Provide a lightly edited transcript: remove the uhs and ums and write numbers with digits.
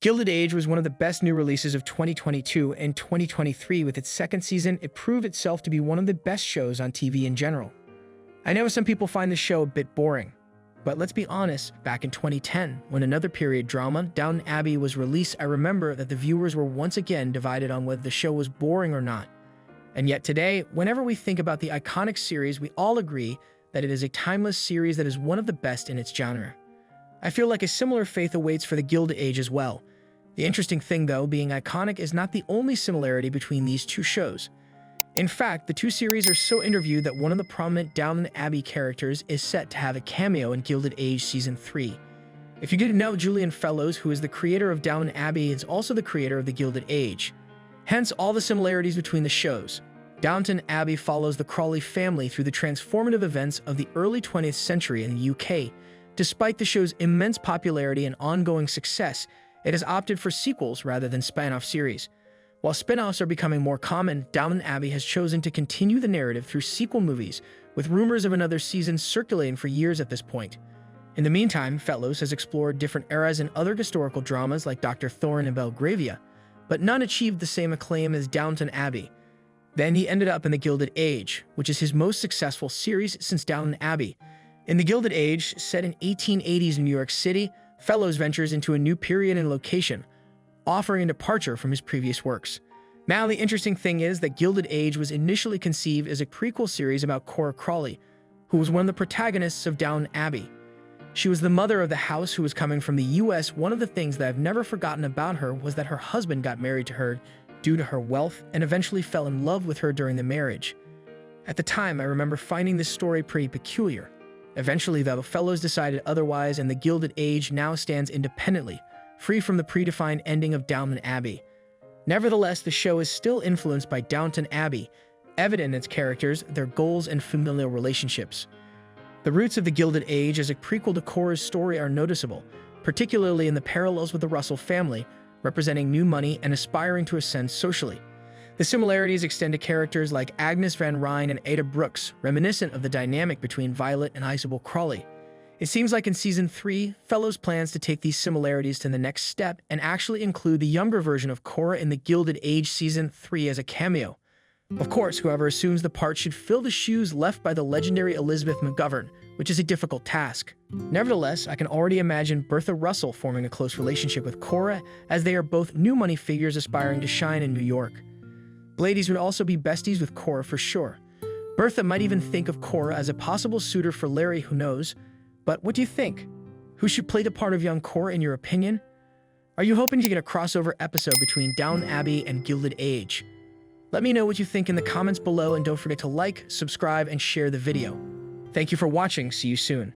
Gilded Age was one of the best new releases of 2022 and 2023. With its second season, it proved itself to be one of the best shows on TV in general. I know some people find the show a bit boring, but let's be honest, back in 2010, when another period drama, Downton Abbey, was released, I remember that the viewers were once again divided on whether the show was boring or not. And yet today, whenever we think about the iconic series, we all agree that it is a timeless series that is one of the best in its genre. I feel like a similar fate awaits for the Gilded Age as well. The interesting thing, though, being iconic is not the only similarity between these two shows. In fact, the two series are so interviewed that one of the prominent Downton Abbey characters is set to have a cameo in Gilded Age Season 3. If you didn't know, Julian Fellowes, who is the creator of Downton Abbey, is also the creator of the Gilded Age. Hence all the similarities between the shows. Downton Abbey follows the Crawley family through the transformative events of the early 20th century in the UK. Despite the show's immense popularity and ongoing success, it has opted for sequels rather than spin-off series. While spin-offs are becoming more common, Downton Abbey has chosen to continue the narrative through sequel movies, with rumors of another season circulating for years at this point. In the meantime, Fellowes has explored different eras in other historical dramas like Dr. Thorne and Belgravia, but none achieved the same acclaim as Downton Abbey. Then he ended up in the Gilded Age, which is his most successful series since Downton Abbey. In the Gilded Age, set in 1880s New York City, Fellowes ventures into a new period and location, offering a departure from his previous works. Now, the interesting thing is that Gilded Age was initially conceived as a prequel series about Cora Crawley, who was one of the protagonists of Downton Abbey. She was the mother of the house who was coming from the US. One of the things that I've never forgotten about her was that her husband got married to her due to her wealth and eventually fell in love with her during the marriage. At the time, I remember finding this story pretty peculiar. Eventually, though, Fellowes decided otherwise, and the Gilded Age now stands independently, free from the predefined ending of Downton Abbey. Nevertheless, the show is still influenced by Downton Abbey, evident in its characters, their goals, and familial relationships. The roots of the Gilded Age as a prequel to Cora's story are noticeable, particularly in the parallels with the Russell family, representing new money and aspiring to ascend socially. The similarities extend to characters like Agnes Van Ryn and Ada Brooks, reminiscent of the dynamic between Violet and Isabel Crawley. It seems like in Season 3, Fellowes plans to take these similarities to the next step and actually include the younger version of Cora in the Gilded Age Season 3 as a cameo. Of course, whoever assumes the part should fill the shoes left by the legendary Elizabeth McGovern, which is a difficult task. Nevertheless, I can already imagine Bertha Russell forming a close relationship with Cora, as they are both new money figures aspiring to shine in New York. Ladies would also be besties with Cora for sure. Bertha might even think of Cora as a possible suitor for Larry, who knows? But what do you think? Who should play the part of young Cora in your opinion? Are you hoping to get a crossover episode between Downton Abbey and Gilded Age? Let me know what you think in the comments below, and don't forget to like, subscribe, and share the video. Thank you for watching. See you soon.